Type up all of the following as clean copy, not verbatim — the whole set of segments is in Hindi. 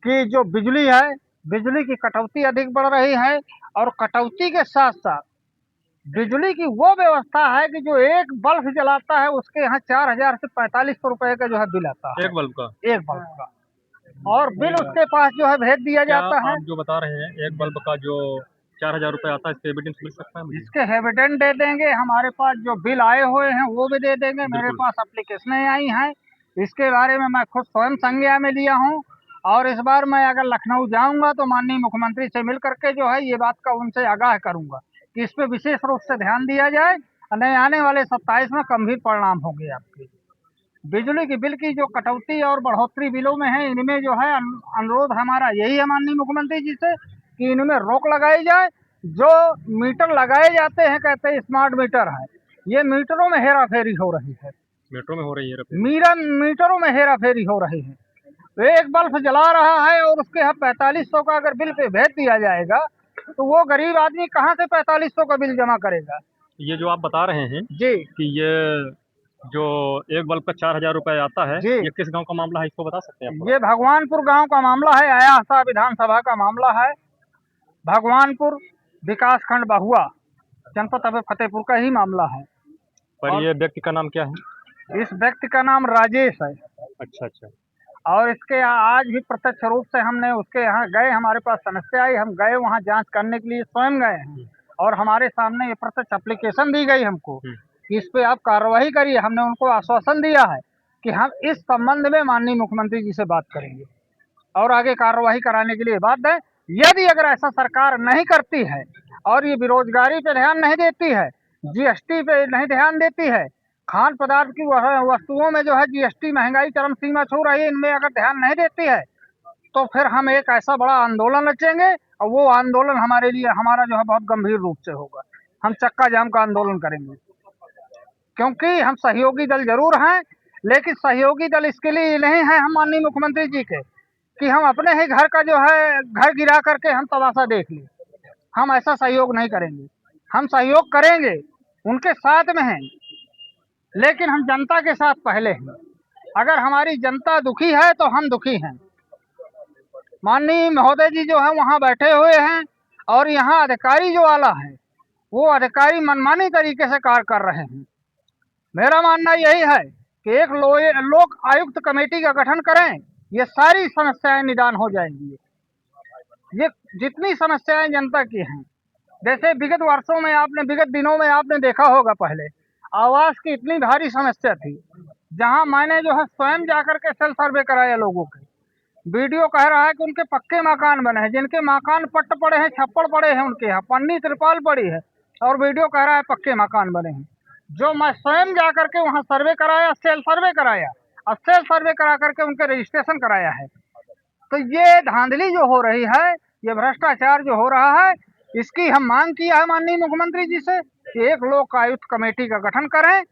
कि जो बिजली है, बिजली की कटौती अधिक बढ़ रही है और कटौती के साथ साथ बिजली की वो व्यवस्था है कि जो एक बल्ब जलाता है उसके यहाँ 4,000 से 4,500 रुपए का जो है बिल आता है एक बल्ब का। एक बल्ब का। और बिल उसके पास जो है भेज दिया क्या जाता है। आप जो बता रहे हैं एक बल्ब का जो 4,000 रुपए आता है, इसके एविडेंस मिल सकता है मुझे? इसके एविडेंट दे देंगे, हमारे पास जो बिल आए हुए हैं वो भी दे देंगे, मेरे बिल्कुल। पास एप्लीकेशनें आई हैं, इसके बारे में मैं खुद स्वयं संज्ञान में लिया हूँ। और इस बार मैं अगर लखनऊ जाऊंगा तो माननीय मुख्यमंत्री से मिल करके जो है ये बात का उनसे आगाह करूंगा कि इस पे विशेष रूप से ध्यान दिया जाए, नहीं आने वाले 27 में गंभीर परिणाम होंगे आपके। बिजली की बिल की जो कटौती और बढ़ोतरी बिलों में है, इनमें जो है अनुरोध हमारा यही है माननीय मुख्यमंत्री जी से कि इनमें रोक लगाई जाए। जो मीटर लगाए जाते हैं, कहते हैं स्मार्ट मीटर है, ये मीटरों में हेरा फेरी हो रही है। मेट्रो में हो रही है मीटरों में हेरा फेरी हो रही है। तो एक बल्ब जला रहा है और उसके यहाँ 4,500 का अगर बिल पे भेज दिया जाएगा तो वो गरीब आदमी कहाँ से 4,500 का बिल जमा करेगा। ये जो आप बता रहे हैं जी कि ये जो एक बल्ब का 4,000 रुपए आता है, जी, ये किस गांव का मामला है, इसको बता सकते हैं आप? ये भगवानपुर गांव का मामला है, अयासा विधानसभा का मामला है। भगवानपुर विकास खंड बहुआ, जनपद अब फतेहपुर का ही मामला है। पर ये व्यक्ति का नाम क्या है? इस व्यक्ति का नाम राजेश है। अच्छा अच्छा। और इसके आज भी प्रत्यक्ष रूप से हमने उसके यहाँ गए, हमारे पास समस्या आई, हम गए वहाँ जांच करने के लिए स्वयं गए हैं और हमारे सामने ये प्रत्यक्ष एप्लीकेशन दी गई हमको कि इस पे आप कार्रवाई करिए। हमने उनको आश्वासन दिया है कि हम इस संबंध में माननीय मुख्यमंत्री जी से बात करेंगे और आगे कार्रवाई कराने के लिए बात दें। यदि अगर ऐसा सरकार नहीं करती है और ये बेरोजगारी पे ध्यान नहीं देती है, जीएसटी पे नहीं ध्यान देती है, खान पदार्थ की वस्तुओं में जो है जीएसटी महंगाई चरम सीमा छू रही है, इनमें अगर ध्यान नहीं देती है तो फिर हम एक ऐसा बड़ा आंदोलन रचेंगे और वो आंदोलन हमारे लिए हमारा जो है बहुत गंभीर रूप से होगा। हम चक्का जाम का आंदोलन करेंगे क्योंकि हम सहयोगी दल जरूर हैं, लेकिन सहयोगी दल इसके लिए नहीं है हम माननीय मुख्यमंत्री जी के कि हम अपने ही घर का जो है घर गिरा करके हम तमाशा देख लें। हम ऐसा सहयोग नहीं करेंगे। हम सहयोग करेंगे, उनके साथ में हैं, लेकिन हम जनता के साथ पहले हैं। अगर हमारी जनता दुखी है तो हम दुखी हैं। माननीय महोदय जी जो है वहाँ बैठे हुए हैं और यहाँ अधिकारी जो आला है वो अधिकारी मनमानी तरीके से कार्य कर रहे हैं। मेरा मानना यही है कि एक लोक आयुक्त कमेटी का गठन करें, ये सारी समस्याएं निदान हो जाएंगी। ये जितनी समस्याएं जनता की हैं, जैसे विगत वर्षों में आपने विगत दिनों में आपने देखा होगा, पहले आवास की इतनी भारी समस्या थी जहां मैंने जो है स्वयं जाकर के सेल्फ सर्वे कराया लोगों के। वीडियो कह रहा है कि उनके पक्के मकान बने हैं, जिनके मकान पट्ट पड़े हैं, छप्पड़ पड़े हैं, उनके यहाँ पन्नी तिरपाल पड़ी है और वीडियो कह रहा है पक्के मकान बने हैं। जो मैं स्वयं जाकर के वहाँ सर्वे कराया, सेल्फ सर्वे कराया और सेल्फ सर्वे करा करके उनके रजिस्ट्रेशन कराया है। तो ये धांधली जो हो रही है, ये भ्रष्टाचार जो हो रहा है, इसकी हम मांग किया है माननीय मुख्यमंत्री जी से कि एक लोक आयुक्त कमेटी का गठन करें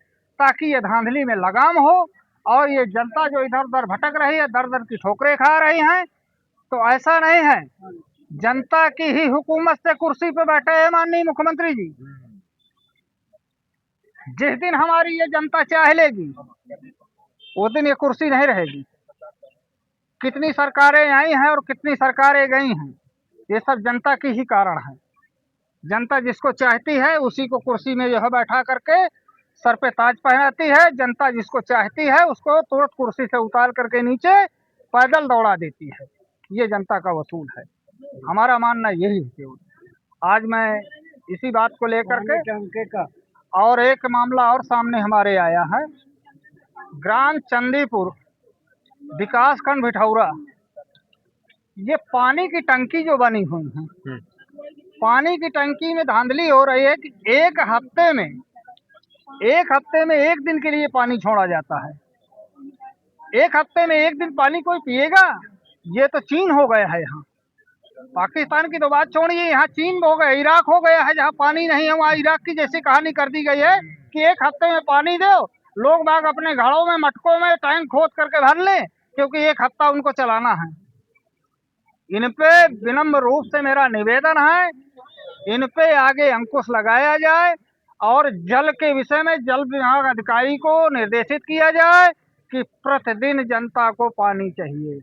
ताकि ये धांधली में लगाम हो और ये जनता जो इधर उधर भटक रही है, दर दर की ठोकरें खा रही हैं, तो ऐसा नहीं है। जनता की ही हुकूमत से कुर्सी पे बैठे हैं माननीय मुख्यमंत्री जी। जिस दिन हमारी ये जनता चाह लेगी उस दिन ये कुर्सी नहीं रहेगी। कितनी सरकारें आई हैं और कितनी सरकारें गई हैं, ये सब जनता की ही कारण है। जनता जिसको चाहती है उसी को कुर्सी में जो है बैठा करके सर पे ताज पहनाती है। जनता जिसको चाहती है उसको तुरंत कुर्सी से उतार करके नीचे पैदल दौड़ा देती है। ये जनता का वसूल है। हमारा मानना यही है केवल। आज मैं इसी बात को लेकर के और एक मामला और सामने हमारे आया है। ग्राम चंदीपुर विकास खंड भिठौरा, ये पानी की टंकी जो बनी हुई है, पानी की टंकी में धांधली हो रही है कि एक हफ्ते में एक दिन के लिए पानी छोड़ा जाता है। एक हफ्ते में एक दिन पानी कोई पिएगा? ये तो चीन हो गया है। यहाँ पाकिस्तान की तो बात छोड़िए, यहाँ चीन हो गया, इराक हो गया है। जहाँ पानी नहीं है वहाँ इराक की जैसी कहानी कर दी गई है कि एक हफ्ते में पानी दो, लोग बाग अपने घरों में मटकों में टैंक खोद करके भर लें क्योंकि एक हफ्ता उनको चलाना है। इन पे विनम्र रूप से मेरा निवेदन है, इन पे आगे अंकुश लगाया जाए और जल के विषय में जल विभाग अधिकारी को निर्देशित किया जाए कि प्रतिदिन जनता को पानी चाहिए।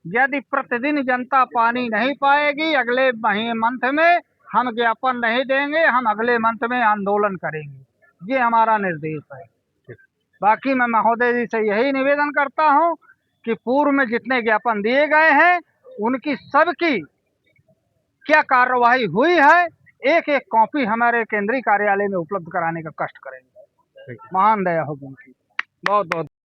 यदि प्रतिदिन जनता पानी नहीं पाएगी, अगले महीने मंथ में हम ज्ञापन नहीं देंगे, हम अगले मंथ में आंदोलन करेंगे। ये हमारा निर्देश है। बाकी मैं महोदय जी से यही निवेदन करता हूं कि पूर्व में जितने ज्ञापन दिए गए हैं उनकी सबकी क्या कार्रवाई हुई है, एक एक कॉपी हमारे केंद्रीय कार्यालय में उपलब्ध कराने का कष्ट करेंगे। महान दया होगी उनकी। बहुत बहुत